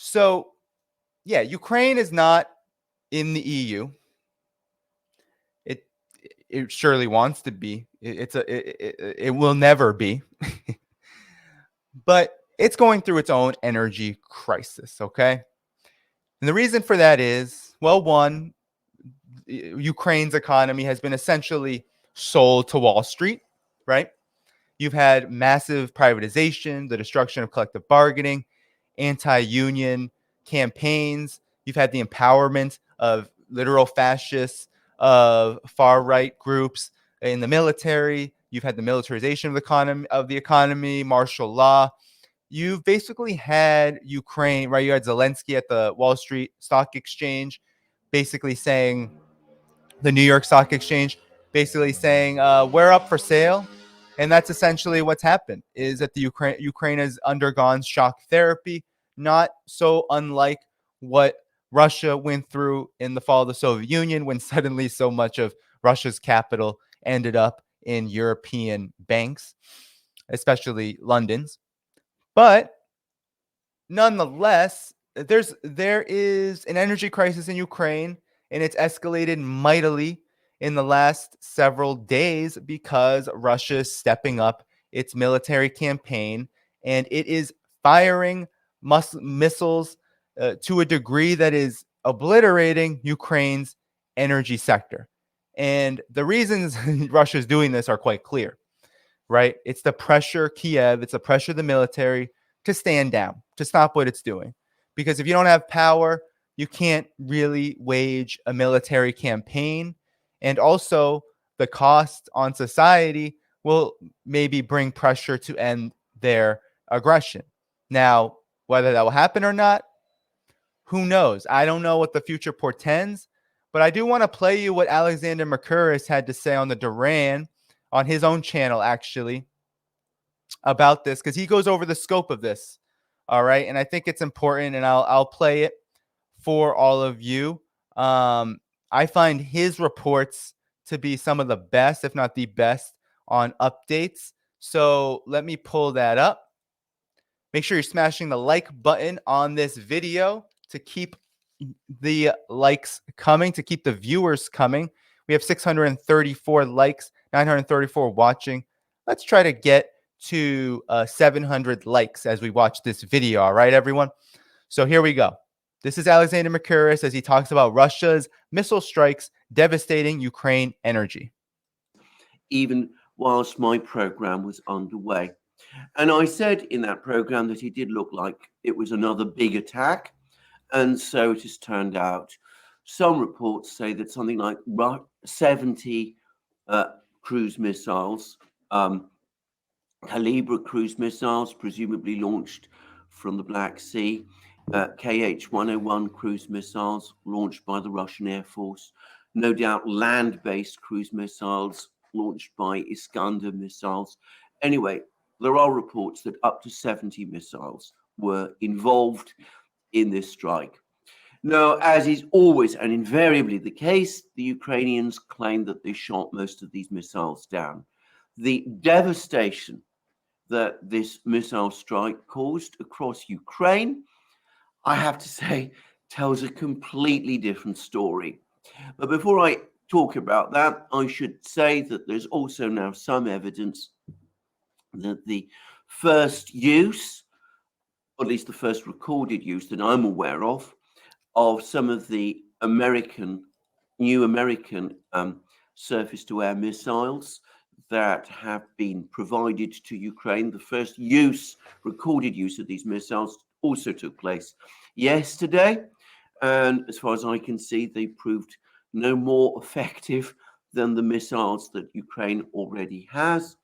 So, yeah, Ukraine is not in the EU. It it surely wants to be. It will never be. But it's going through its own energy crisis, okay? And the reason for that is, well, one, Ukraine's economy has been essentially sold to Wall Street, right? You've had massive privatization, the destruction of collective bargaining, anti-union campaigns. You've had the empowerment of literal fascists, of far-right groups in the military. You've had the militarization of the economy, martial law. You've basically had Ukraine, right? You had Zelensky at the Wall Street Stock Exchange, basically saying, the New York Stock Exchange, basically saying, we're up for sale. And that's essentially what's happened, is that the Ukraine has undergone shock therapy, not so unlike what Russia went through in the fall of the Soviet Union, when suddenly so much of Russia's capital ended up in European banks, especially London's. But nonetheless, there is an energy crisis in Ukraine, and it's escalated mightily in the last several days because Russia is stepping up its military campaign, and it is firing missiles to a degree that is obliterating Ukraine's energy sector. And the reasons Russia is doing this are quite clear, right? It's the pressure Kiev, it's the pressure of the military to stand down, to stop what it's doing. Because if you don't have power, you can't really wage a military campaign. And also, the cost on society will maybe bring pressure to end their aggression. Now, whether that will happen or not, who knows? I don't know what the future portends, but I do want to play you what Alexander Mercouris had to say on the Duran, on his own channel, actually, about this, because he goes over the scope of this. All right. And I think it's important, and I'll play it for all of you. I find his reports to be some of the best, if not the best, on updates. So let me pull that up. Make sure you're smashing the like button on this video to keep the likes coming, to keep the viewers coming. We have 634 likes, 934 watching. Let's try to get to 700 likes as we watch this video. All right, everyone? So here we go. This is Alexander Mercouris as he talks about Russia's missile strikes devastating Ukraine energy. Even whilst my program was underway. And I said in that program that it did look like it was another big attack. And so it has turned out. Some reports say that something like 70 cruise missiles, Calibra cruise missiles, presumably launched from the Black Sea, KH-101 cruise missiles launched by the Russian Air Force, no doubt land-based cruise missiles launched by Iskander missiles. Anyway, there are reports that up to 70 missiles were involved in this strike. Now, as is always and invariably the case, the Ukrainians claim that they shot most of these missiles down. The devastation that this missile strike caused across Ukraine, I have to say, tells a completely different story. But before I talk about that, I should say that there's also now some evidence that the first use, or at least the first recorded use that I'm aware of some of the new American surface-to-air missiles that have been provided to Ukraine. The first recorded use of these missiles also took place yesterday. And as far as I can see, they proved no more effective than the missiles that Ukraine already has.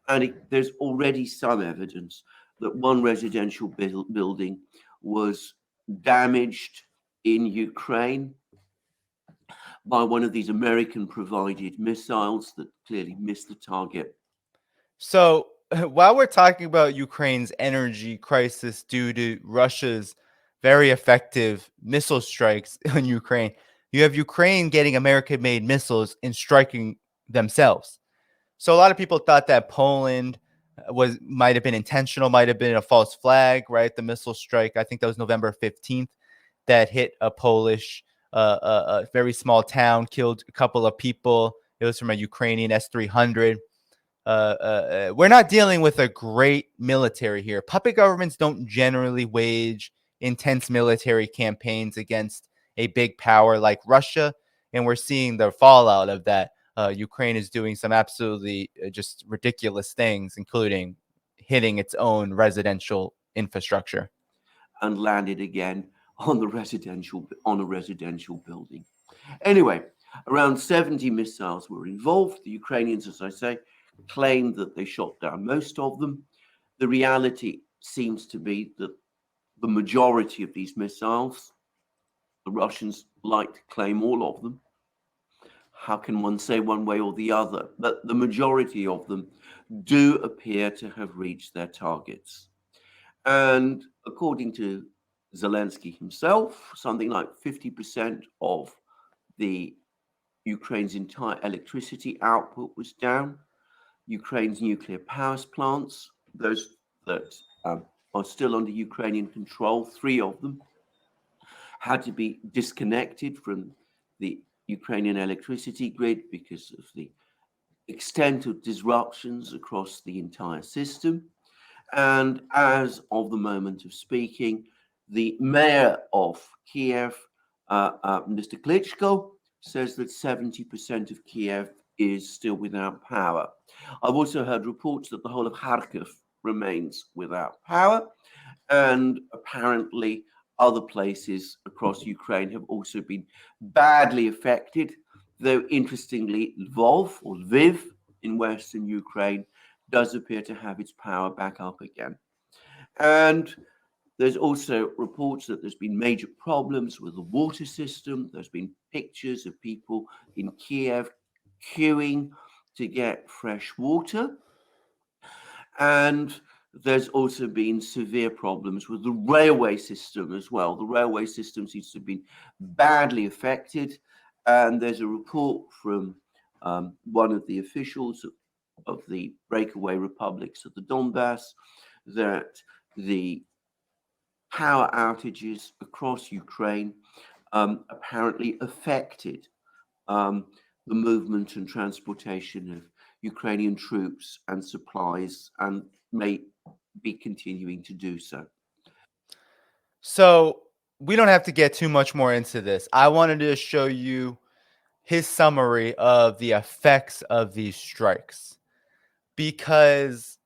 And there's already some evidence that one residential building was damaged in Ukraine by one of these American-provided missiles that clearly missed the target. So while we're talking about Ukraine's energy crisis due to Russia's very effective missile strikes on Ukraine, you have Ukraine getting American-made missiles and striking themselves. So a lot of people thought that Poland might have been intentional, might have been a false flag, right? The missile strike, I think that was November 15th, that hit a Polish, a very small town, killed a couple of people. It was from a Ukrainian S-300. We're not dealing with a great military here. Puppet governments don't generally wage intense military campaigns against a big power like Russia, and we're seeing the fallout of that. Ukraine is doing some absolutely just ridiculous things, including hitting its own residential infrastructure. And landed again on a residential building. Anyway, around 70 missiles were involved. The Ukrainians, as I say, claimed that they shot down most of them. The reality seems to be that the majority of these missiles, the Russians like to claim all of them. How can one say one way or the other? But the majority of them do appear to have reached their targets. And according to Zelensky himself, something like 50% of the Ukraine's entire electricity output was down. Ukraine's nuclear power plants, those that are still under Ukrainian control, 3 of them, had to be disconnected from the Ukrainian electricity grid because of the extent of disruptions across the entire system. And as of the moment of speaking, the mayor of Kiev, Mr. Klitschko, says that 70% of Kiev is still without power. I've also heard reports that the whole of Kharkiv remains without power, and apparently other places across Ukraine have also been badly affected, though interestingly, Lviv in western Ukraine does appear to have its power back up again. And there's also reports that there's been major problems with the water system. There's been pictures of people in Kiev queuing to get fresh water. And there's also been severe problems with the railway system as well. The railway system seems to have been badly affected. And there's a report from one of the officials of the breakaway republics of the Donbass that the power outages across Ukraine apparently affected the movement and transportation of Ukrainian troops and supplies, and may be continuing to do so. So we don't have to get too much more into this. I wanted to show you his summary of the effects of these strikes, because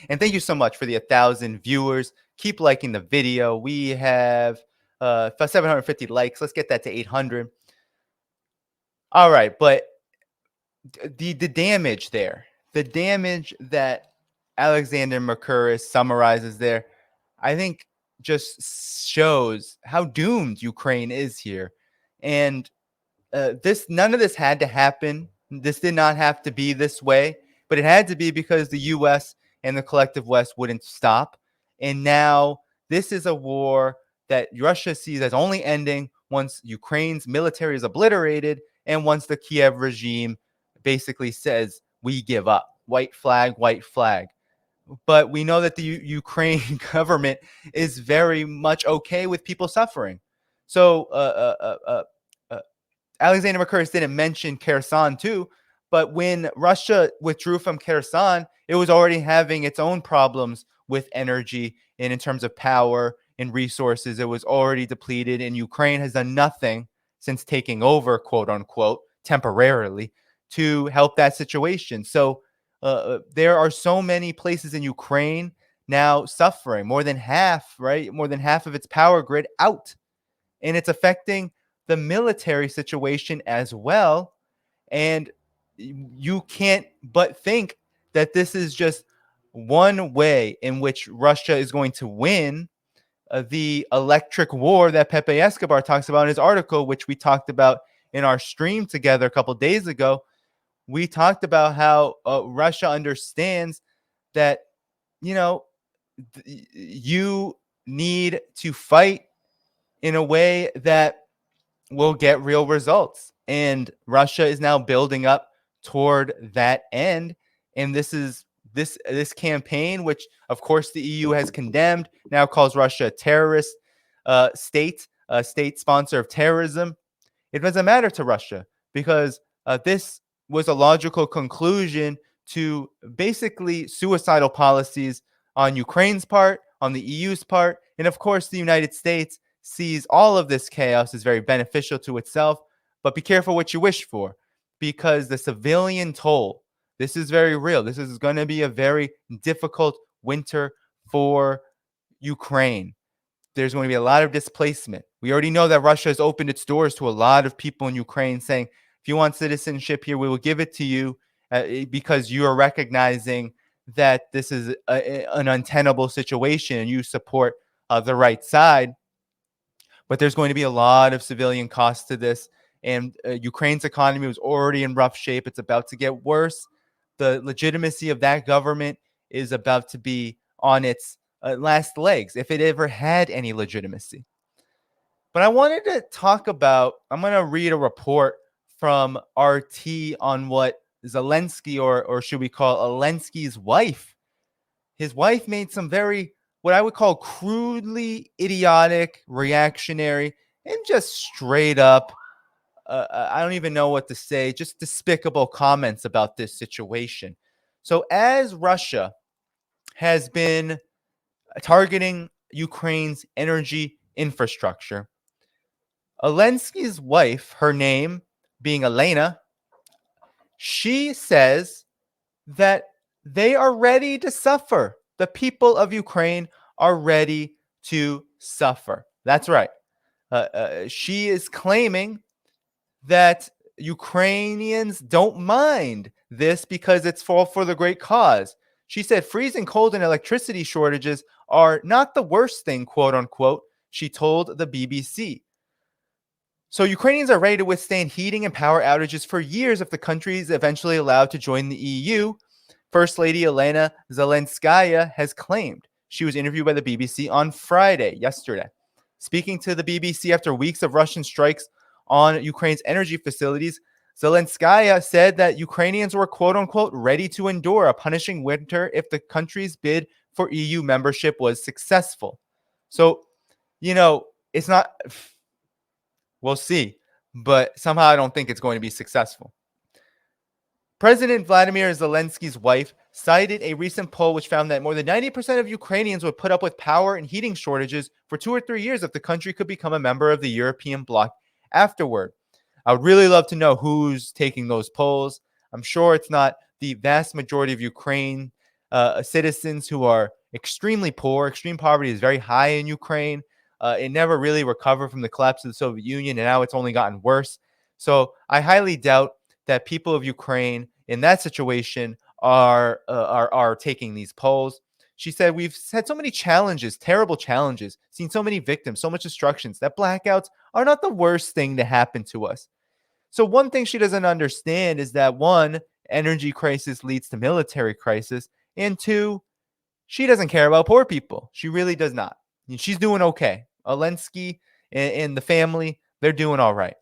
and thank you so much for the 1,000 viewers. Keep liking the video. We have 750 likes. Let's get that to 800. All right, but the damage there, the damage that Alexander Mercouris summarizes there, I think just shows how doomed Ukraine is here. And none of this had to happen. This did not have to be this way, but it had to be because the U.S. and the collective West wouldn't stop. And now this is a war that Russia sees as only ending once Ukraine's military is obliterated and once the Kiev regime basically says, we give up. White flag, white flag. But we know that the Ukraine government is very much okay with people suffering. So Alexander Mercouris didn't mention Kherson too, but when Russia withdrew from Kherson, it was already having its own problems with energy and in terms of power and resources. It was already depleted, and Ukraine has done nothing since taking over, quote unquote, temporarily to help that situation. So there are so many places in Ukraine now suffering, more than half, right? More than half of its power grid out. And it's affecting the military situation as well. And you can't but think that this is just one way in which Russia is going to win the electric war that Pepe Escobar talks about in his article, which we talked about in our stream together a couple days ago. We talked about how Russia understands that, you know, you need to fight in a way that will get real results. And Russia is now building up toward that end. And this is this campaign, which of course the EU has condemned, now calls Russia a terrorist state, a state sponsor of terrorism. It doesn't matter to Russia because this was a logical conclusion to basically suicidal policies on Ukraine's part, on the EU's part, and of course the United States sees all of this chaos as very beneficial to itself. But be careful what you wish for, because the civilian toll, this is very real. This is going to be a very difficult winter for Ukraine. There's going to be a lot of displacement. We already know that Russia has opened its doors to a lot of people in Ukraine saying, if you want citizenship here, we will give it to you because you are recognizing that this is an untenable situation and you support the right side. But there's going to be a lot of civilian costs to this. And Ukraine's economy was already in rough shape. It's about to get worse. The legitimacy of that government is about to be on its last legs, if it ever had any legitimacy. But I wanted to talk about, I'm going to read a report from RT on what Zelensky, or should we call Zelensky's wife, his wife made some very, what I would call crudely idiotic, reactionary, and just straight up, I don't even know what to say, just despicable comments about this situation. So as Russia has been targeting Ukraine's energy infrastructure, Zelensky's wife, her name being Elena, she says that they are ready to suffer. The people of Ukraine are ready to suffer. That's right. She is claiming that Ukrainians don't mind this because it's all for the great cause. She said freezing cold and electricity shortages are not the worst thing, quote unquote, she told the BBC. So Ukrainians are ready to withstand heating and power outages for years if the country is eventually allowed to join the EU, First Lady Elena Zelenskaya has claimed. She was interviewed by the BBC on Friday, yesterday. Speaking to the BBC after weeks of Russian strikes on Ukraine's energy facilities, Zelenskaya said that Ukrainians were, quote unquote, ready to endure a punishing winter if the country's bid for EU membership was successful. So, it's not, we'll see, but somehow I don't think it's going to be successful. President Vladimir Zelensky's wife cited a recent poll which found that more than 90% of Ukrainians would put up with power and heating shortages for 2 or 3 years if the country could become a member of the European bloc afterward. I would really love to know who's taking those polls. I'm sure it's not the vast majority of Ukraine citizens who are extremely poor. Extreme poverty is very high in Ukraine. It never really recovered from the collapse of the Soviet Union, and now it's only gotten worse. So I highly doubt that people of Ukraine in that situation are taking these polls. She said, we've had so many challenges, terrible challenges, seen so many victims, so much destructions, that blackouts are not the worst thing to happen to us. So one thing she doesn't understand is that, one, energy crisis leads to military crisis, and two, she doesn't care about poor people. She really does not. She's doing okay. Zelensky and the family, they're doing all right.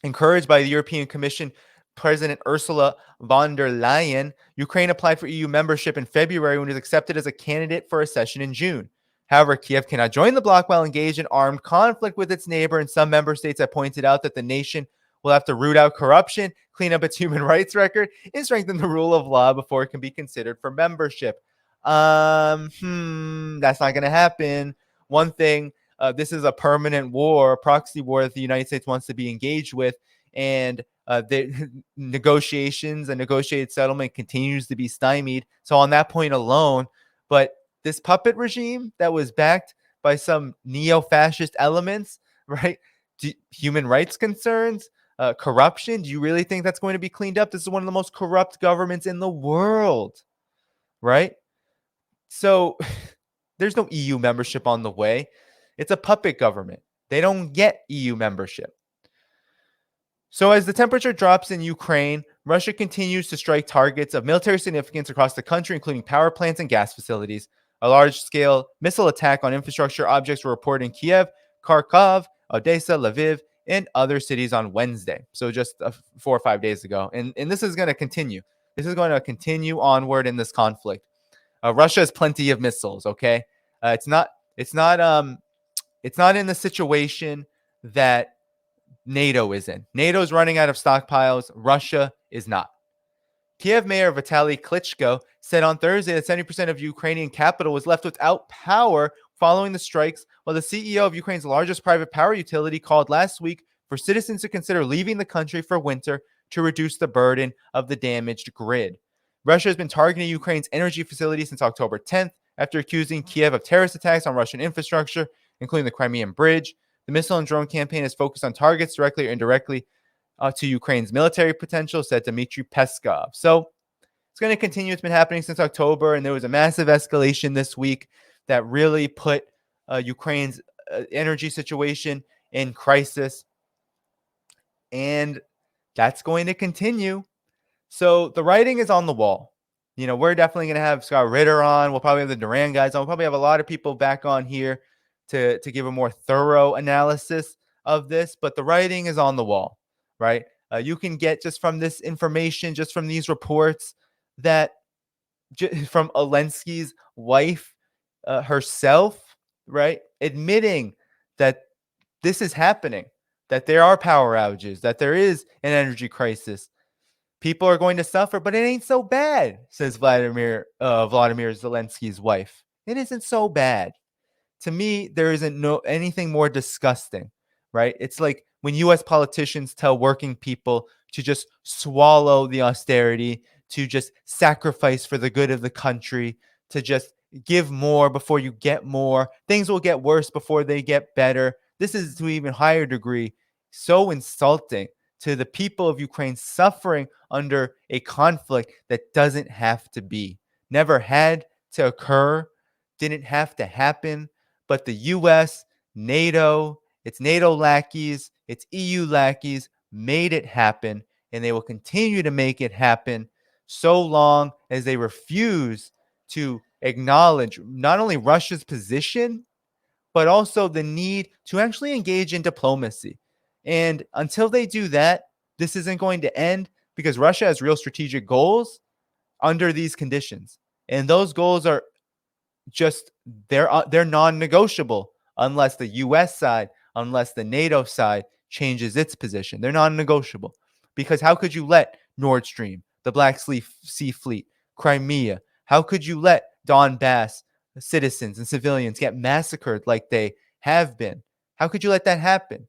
Encouraged by the European Commission President Ursula von der Leyen, Ukraine applied for EU membership in February when it was accepted as a candidate for accession in June. However, Kiev cannot join the bloc while engaged in armed conflict with its neighbor, and some member states have pointed out that the nation will have to root out corruption, clean up its human rights record, and strengthen the rule of law before it can be considered for membership. That's not going to happen. One thing, this is a permanent war, a proxy war that the United States wants to be engaged with, and the negotiations and negotiated settlement continues to be stymied. So on that point alone, but this puppet regime that was backed by some neo-fascist elements, right? Human rights concerns, corruption. Do you really think that's going to be cleaned up? This is one of the most corrupt governments in the world, right? So there's no EU membership on the way. It's a puppet government. They don't get EU membership. So as the temperature drops in Ukraine, Russia continues to strike targets of military significance across the country, including power plants and gas facilities. A large-scale missile attack on infrastructure objects were reported in Kiev, Kharkov, Odessa, Lviv, and other cities on Wednesday. So just 4 or 5 days ago. And this is going to continue. This is going to continue onward in this conflict. Russia has plenty of missiles. Okay, it's not. It's not. It's not in the situation that NATO is in. NATO is running out of stockpiles. Russia is not. Kiev Mayor Vitaly Klitschko said on Thursday that 70% of Ukrainian capital was left without power following the strikes, while the CEO of Ukraine's largest private power utility called last week for citizens to consider leaving the country for winter to reduce the burden of the damaged grid. Russia has been targeting Ukraine's energy facilities since October 10th after accusing Kiev of terrorist attacks on Russian infrastructure, including the Crimean Bridge. The missile and drone campaign is focused on targets directly or indirectly to Ukraine's military potential, said Dmitry Peskov. So it's going to continue. It's been happening since October, and there was a massive escalation this week that really put Ukraine's energy situation in crisis, and that's going to continue. So the writing is on the wall. You know, we're definitely going to have Scott Ritter on. We'll probably have the Duran guys on. We'll probably have a lot of people back on here to give a more thorough analysis of this, but the writing is on the wall, right? You can get just from this information, just from these reports, that from Zelensky's wife herself, right, admitting that this is happening, that there are power outages, that there is an energy crisis. People are going to suffer, but it ain't so bad, says Vladimir Zelensky's wife. It isn't so bad. To me, there isn't anything more disgusting, right? It's like when U.S. politicians tell working people to just swallow the austerity, to just sacrifice for the good of the country, to just give more before you get more. Things will get worse before they get better. This is, to an even higher degree, so insulting to the people of Ukraine suffering under a conflict that doesn't have to be, never had to occur, didn't have to happen. But the U.S., NATO, its NATO lackeys, its EU lackeys made it happen, and they will continue to make it happen so long as they refuse to acknowledge not only Russia's position, but also the need to actually engage in diplomacy. And until they do that, this isn't going to end, because Russia has real strategic goals under these conditions. And those goals are just, they're non-negotiable unless the US side, unless the NATO side changes its position. They're non-negotiable, because how could you let Nord Stream, the Black Sea Fleet, Crimea, how could you let Donbass citizens and civilians get massacred like they have been? How could you let that happen?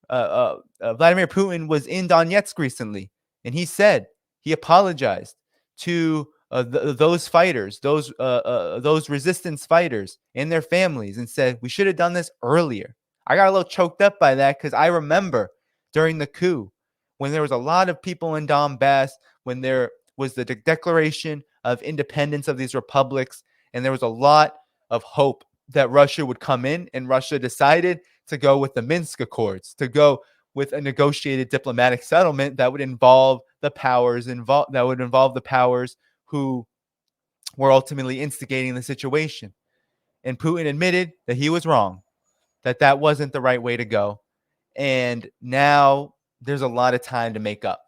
Vladimir Putin was in Donetsk recently, and he said, he apologized to those fighters, those resistance fighters and their families, and said, we should have done this earlier. I got a little choked up by that, because I remember during the coup, when there was a lot of people in Donbass, when there was the declaration of independence of these republics, and there was a lot of hope that Russia would come in, and Russia decided to go with the Minsk Accords, to go with a negotiated diplomatic settlement that would involve the powers who were ultimately instigating the situation. And Putin admitted that he was wrong, that wasn't the right way to go. And now there's a lot of time to make up.